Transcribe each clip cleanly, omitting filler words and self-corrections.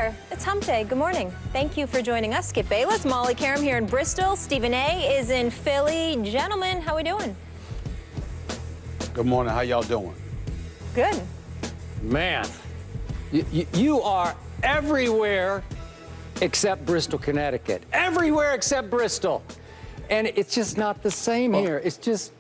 there. It's Hump Day. Good morning. Thank you for joining us. Skip Bayless, Molly Karam here in Bristol. Stephen A. is in Philly. Gentlemen, how we doing? Good morning. How y'all doing? Good. Man, you are everywhere except Bristol, Connecticut. Everywhere except Bristol. And it's just not the same here. It's just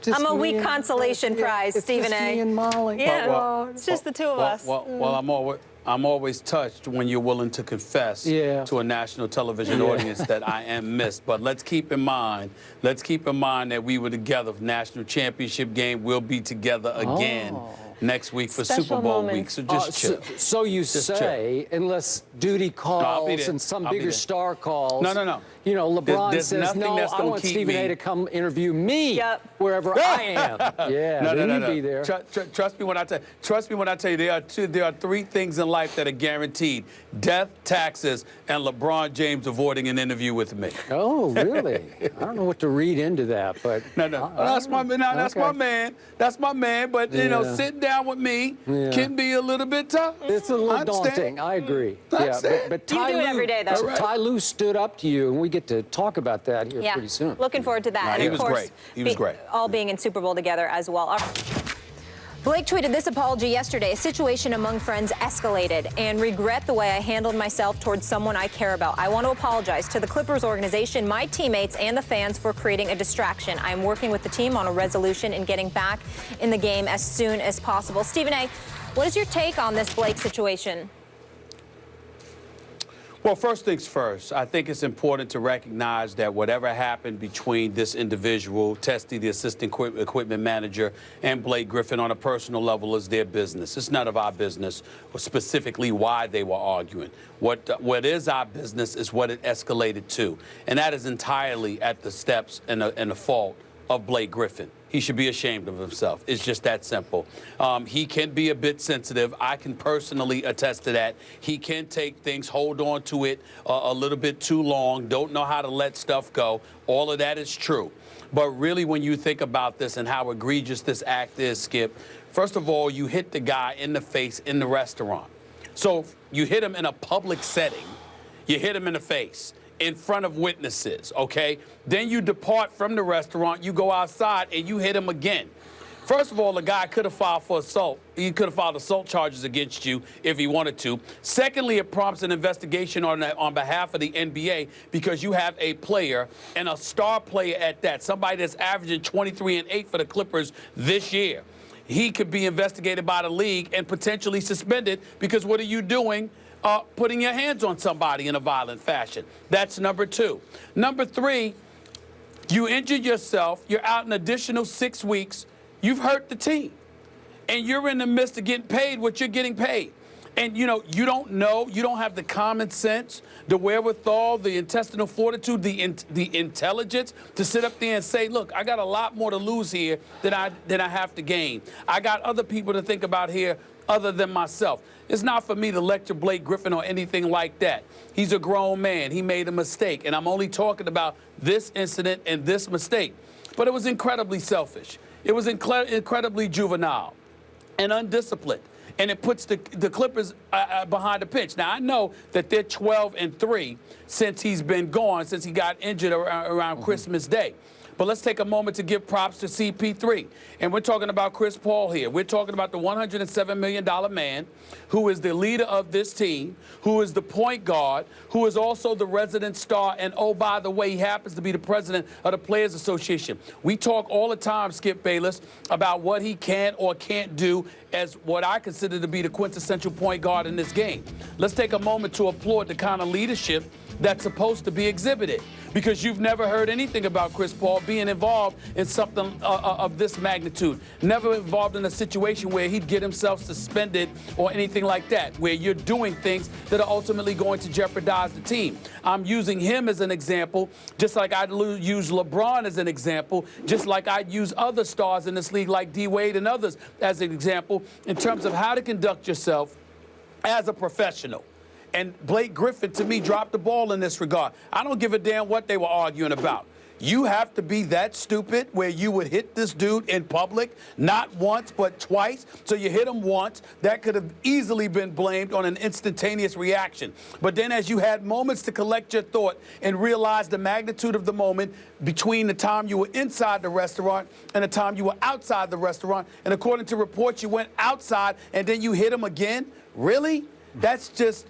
I'm a weak consolation prize, Stephen A. It's just me and Molly. Yeah, it's just the two of us. Well, I'm always touched when you're willing to confess to a national television audience that I am missed. But let's keep in mind that we were together for national championship game. We'll be together again next week for Special Super Bowl moments. week. So just chill. So you Just say, unless duty calls and some bigger star calls. No. You know, LeBron There's says, nothing no, that's I gonna want keep Stephen A. me. to come interview me wherever I am. Yeah, No. you'd be there. Trust me when I tell you there are three things in life that are guaranteed: death, taxes, and LeBron James avoiding an interview with me. Oh, really? I don't know what to read into that, but That's my man. That's my man. But you know, sitting down with me can be a little bit tough. It's a little understand. daunting. I agree. But You do it every day, though. Ty Lue stood up to you, and we get to talk about that here pretty soon. Looking forward to that. No, and he of was course, great. He was great. All being in Super Bowl together as well. Blake tweeted this apology yesterday. A situation among friends escalated and regret the way I handled myself towards someone I care about. I want to apologize to the Clippers organization, my teammates, and the fans for creating a distraction. I am working with the team on a resolution and getting back in the game as soon as possible. Stephen A., what is your take on this Blake situation? Well, first things first, I think it's important to recognize that whatever happened between this individual, Testy, the assistant equipment manager, and Blake Griffin on a personal level is their business. It's none of our business, or specifically why they were arguing. What is our business is what it escalated to, and that is entirely at the steps and the fault of Blake Griffin. He should be ashamed of himself. It's just that simple. He can be a bit sensitive. I can personally attest to that. He can take things, hold on to it a little bit too long, don't know how to let stuff go. All of that is true. But really, when you think about this and how egregious this act is, Skip, first of all, you hit the guy in the face in the restaurant. So you hit him in a public setting. You hit him in the face in front of witnesses, okay? Then you depart from the restaurant, you go outside, and you hit him again. First of all, the guy could have filed for assault. He could have filed assault charges against you if he wanted to. Secondly, it prompts an investigation on behalf of the NBA because you have a player, and a star player at that, somebody that's averaging 23-8 for the Clippers this year. He could be investigated by the league and potentially suspended because what are you doing? Putting your hands on somebody in a violent fashion. That's number two. Number three, you injured yourself. You're out an additional 6 weeks. You've hurt the team. And you're in the midst of getting paid what you're getting paid. And, you know, you don't have the common sense, the wherewithal, the intestinal fortitude, the intelligence to sit up there and say, look, I got a lot more to lose here than I have to gain. I got other people to think about here other than myself. It's not for me to lecture Blake Griffin or anything like that. He's a grown man. He made a mistake. And I'm only talking about this incident and this mistake. But it was incredibly selfish. It was incredibly juvenile and undisciplined. And it puts the Clippers behind the pitch. Now, I know that they're 12-3 since he's been gone, since he got injured around Christmas Day. But let's take a moment to give props to CP3. And we're talking about Chris Paul here. We're talking about the $107 million man who is the leader of this team, who is the point guard, who is also the resident star. And, oh, by the way, he happens to be the president of the Players Association. We talk all the time, Skip Bayless, about what he can or can't do as what I consider to be the quintessential point guard in this game. Let's take a moment to applaud the kind of leadership that's supposed to be exhibited, because you've never heard anything about Chris Paul being involved in something of this magnitude. Never involved in a situation where he'd get himself suspended or anything like that, where you're doing things that are ultimately going to jeopardize the team. I'm using him as an example, just like I'd use LeBron as an example, just like I'd use other stars in this league like D-Wade and others as an example in terms of how to conduct yourself as a professional. And Blake Griffin, to me, dropped the ball in this regard. I don't give a damn what they were arguing about. You have to be that stupid where you would hit this dude in public, not once, but twice. So you hit him once. That could have easily been blamed on an instantaneous reaction. But then as you had moments to collect your thought and realize the magnitude of the moment between the time you were inside the restaurant and the time you were outside the restaurant, and according to reports, you went outside and then you hit him again, really? That's just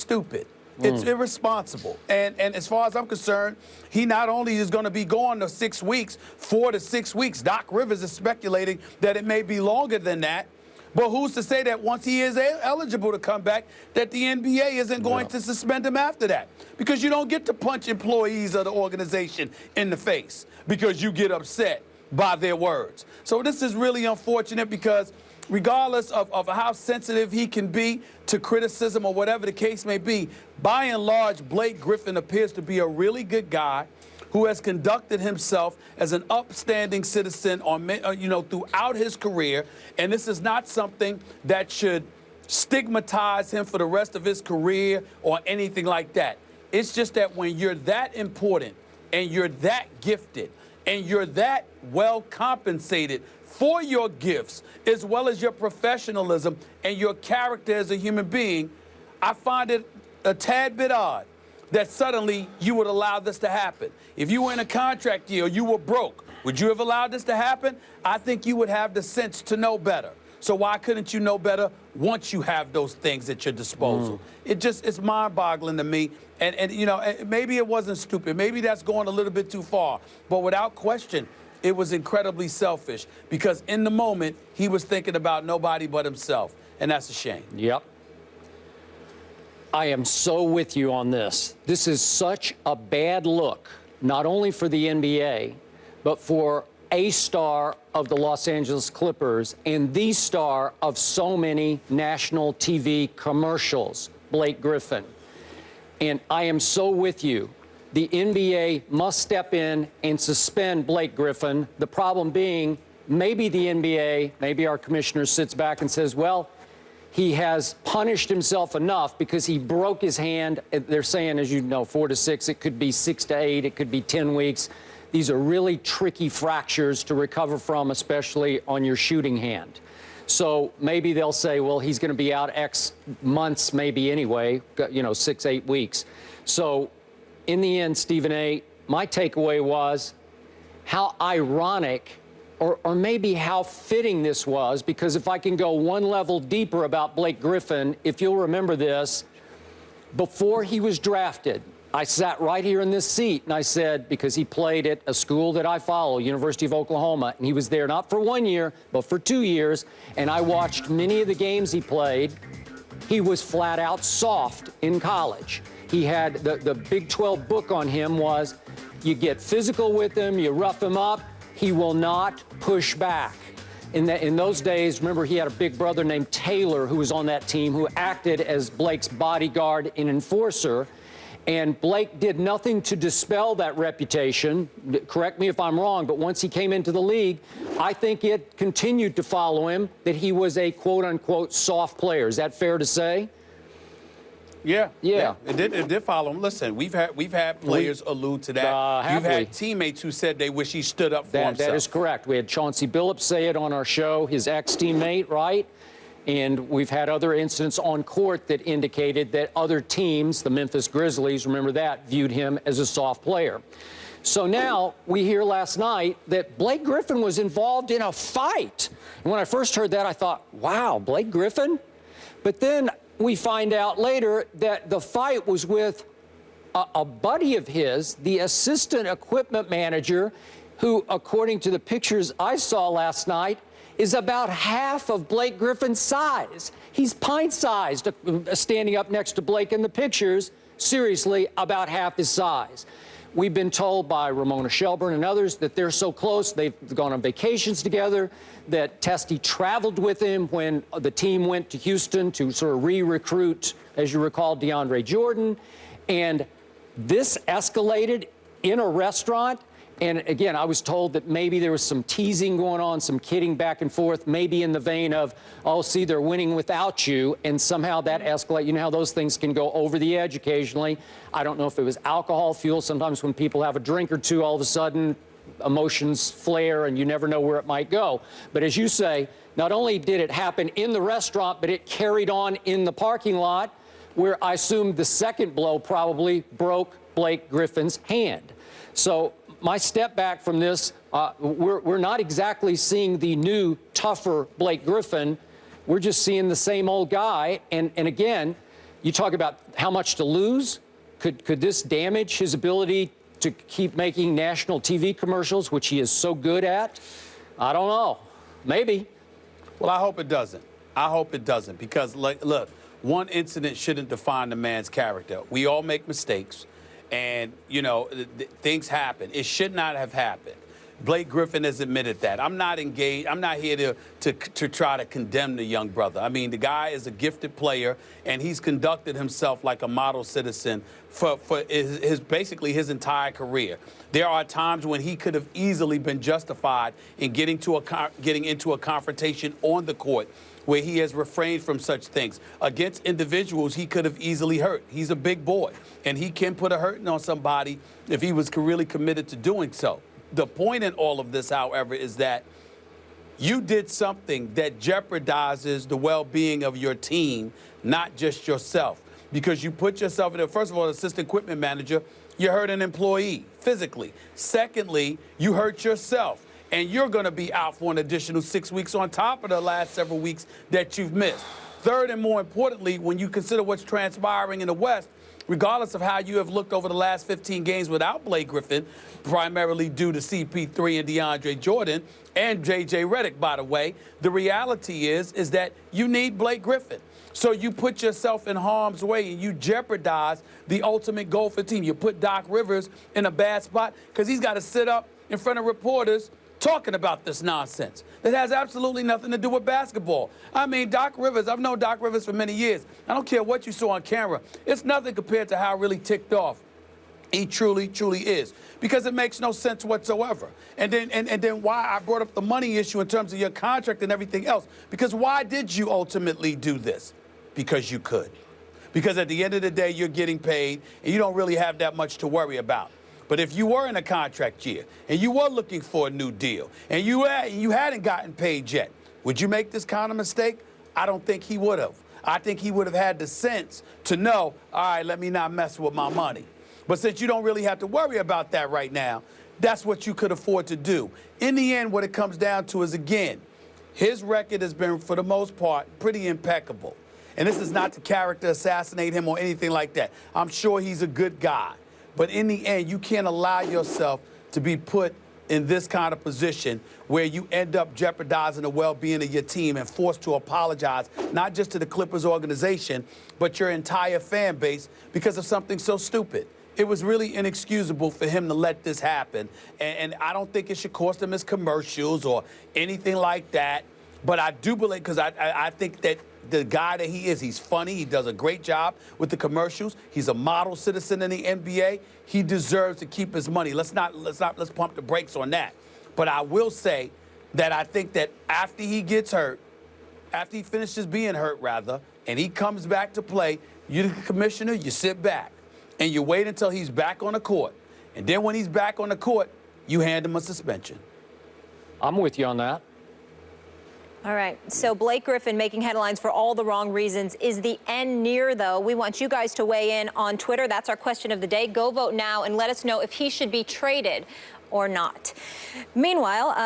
stupid. It's irresponsible. And as far as I'm concerned, he not only is going to be gone to 6 weeks, 4 to 6 weeks. Doc Rivers is speculating that it may be longer than that. But who's to say that once he is eligible to come back, that the NBA isn't going to suspend him after that? Because you don't get to punch employees of the organization in the face because you get upset by their words. So this is really unfortunate because regardless of how sensitive he can be to criticism or whatever the case may be, by and large, Blake Griffin appears to be a really good guy who has conducted himself as an upstanding citizen throughout his career. And this is not something that should stigmatize him for the rest of his career or anything like that. It's just that when you're that important and you're that gifted and you're that well compensated for your gifts, as well as your professionalism and your character as a human being, I find it a tad bit odd that suddenly you would allow this to happen. If you were in a contract deal, you were broke, would you have allowed this to happen? I think you would have the sense to know better. So why couldn't you know better once you have those things at your disposal? It's mind-boggling to me. And maybe it wasn't stupid. Maybe that's going a little bit too far. But without question, it was incredibly selfish because in the moment, he was thinking about nobody but himself. And that's a shame. Yep. I am so with you on this. This is such a bad look, not only for the NBA, but for a star of the Los Angeles Clippers and the star of so many national TV commercials, Blake Griffin. And I am so with you. The NBA must step in and suspend Blake Griffin. The problem being, maybe the NBA, maybe our commissioner sits back and says, well, he has punished himself enough because he broke his hand. They're saying, as you know, 4 to 6, it could be 6 to 8, it could be 10 weeks. These are really tricky fractures to recover from, especially on your shooting hand. So maybe they'll say, well, he's going to be out X months, maybe anyway, 6, 8 weeks. So in the end, Stephen A., my takeaway was how ironic or maybe how fitting this was, because if I can go one level deeper about Blake Griffin, if you'll remember this, before he was drafted, I sat right here in this seat and I said, because he played at a school that I follow, University of Oklahoma, and he was there not for 1 year, but for 2 years, and I watched many of the games he played. He was flat out soft in college. He had the Big 12 book on him was, you get physical with him, you rough him up, he will not push back. In those days, remember, he had a big brother named Taylor who was on that team who acted as Blake's bodyguard and enforcer. And Blake did nothing to dispel that reputation. Correct me if I'm wrong, but once he came into the league, I think it continued to follow him that he was a quote-unquote soft player. Is that fair to say? Yeah. It did follow him. Listen, we've had players allude to that. You've had teammates who said they wish he stood up for himself. That is correct. We had Chauncey Billups say it on our show, his ex-teammate, right? And we've had other incidents on court that indicated that other teams, the Memphis Grizzlies, remember that, viewed him as a soft player. So now we hear last night that Blake Griffin was involved in a fight. And when I first heard that, I thought, wow, Blake Griffin? But then we find out later that the fight was with a buddy of his, the assistant equipment manager, who, according to the pictures I saw last night, is about half of Blake Griffin's size. He's pint-sized, standing up next to Blake in the pictures, seriously, about half his size. We've been told by Ramona Shelburne and others that they're so close, they've gone on vacations together, that Testy traveled with him when the team went to Houston to sort of re-recruit, as you recall, DeAndre Jordan. And this escalated in a restaurant, And again, I was told that maybe there was some teasing going on, some kidding back and forth, maybe in the vein of, oh, see, they're winning without you, and somehow that escalated. You know how those things can go over the edge occasionally. I don't know if it was alcohol fuel. Sometimes when people have a drink or two, all of a sudden emotions flare and you never know where it might go. But as you say, not only did it happen in the restaurant, but it carried on in the parking lot, where I assume the second blow probably broke Blake Griffin's hand. So my step back from this, we're not exactly seeing the new, tougher Blake Griffin. We're just seeing the same old guy. And again, you talk about how much to lose. Could this damage his ability to keep making national TV commercials, which he is so good at? I don't know. Maybe. Well, I hope it doesn't. I hope it doesn't, because, look, one incident shouldn't define the man's character. We all make mistakes. And, you know, things happen. It should not have happened. Blake Griffin has admitted that. I'm not engaged. I'm not here to try to condemn the young brother. I mean, the guy is a gifted player, and he's conducted himself like a model citizen for basically his entire career. There are times when he could have easily been justified in getting into a confrontation on the court, where he has refrained from such things. Against individuals he could have easily hurt. He's a big boy, and he can put a hurting on somebody if he was really committed to doing so. The point in all of this, however, is that you did something that jeopardizes the well-being of your team, not just yourself, because you put yourself in there. First of all, assistant equipment manager, you hurt an employee physically. Secondly, you hurt yourself. And you're going to be out for an additional 6 weeks on top of the last several weeks that you've missed. Third, and more importantly, when you consider what's transpiring in the West, regardless of how you have looked over the last 15 games without Blake Griffin, primarily due to CP3 and DeAndre Jordan and J.J. Redick, by the way, the reality is that you need Blake Griffin. So you put yourself in harm's way and you jeopardize the ultimate goal for the team. You put Doc Rivers in a bad spot because he's got to sit up in front of reporters talking about this nonsense that has absolutely nothing to do with basketball. I mean, Doc Rivers, I've known Doc Rivers for many years. I don't care what you saw on camera. It's nothing compared to how really ticked off he truly is, because it makes no sense whatsoever. And then why I brought up the money issue in terms of your contract and everything else, because why did you ultimately do this? Because you could. Because at the end of the day, you're getting paid and you don't really have that much to worry about. But if you were in a contract year and you were looking for a new deal and you hadn't gotten paid yet, would you make this kind of mistake? I don't think he would have. I think he would have had the sense to know, all right, let me not mess with my money. But since you don't really have to worry about that right now, that's what you could afford to do. In the end, what it comes down to is, again, his record has been, for the most part, pretty impeccable. And this is not to character assassinate him or anything like that. I'm sure he's a good guy. But in the end, you can't allow yourself to be put in this kind of position where you end up jeopardizing the well-being of your team and forced to apologize, not just to the Clippers organization, but your entire fan base because of something so stupid. It was really inexcusable for him to let this happen. And I don't think it should cost him his commercials or anything like that. But I do believe, because I think that the guy that he is, he's funny. He does a great job with the commercials. He's a model citizen in the NBA. He deserves to keep his money. Let's pump the brakes on that. But I will say that I think that after he gets hurt, after he finishes being hurt, rather, and he comes back to play, you're the commissioner, you sit back and you wait until he's back on the court. And then when he's back on the court, you hand him a suspension. I'm with you on that. All right, so Blake Griffin making headlines for all the wrong reasons. Is the end near, though? We want you guys to weigh in on Twitter. That's our question of the day. Go vote now and let us know if he should be traded or not. Meanwhile,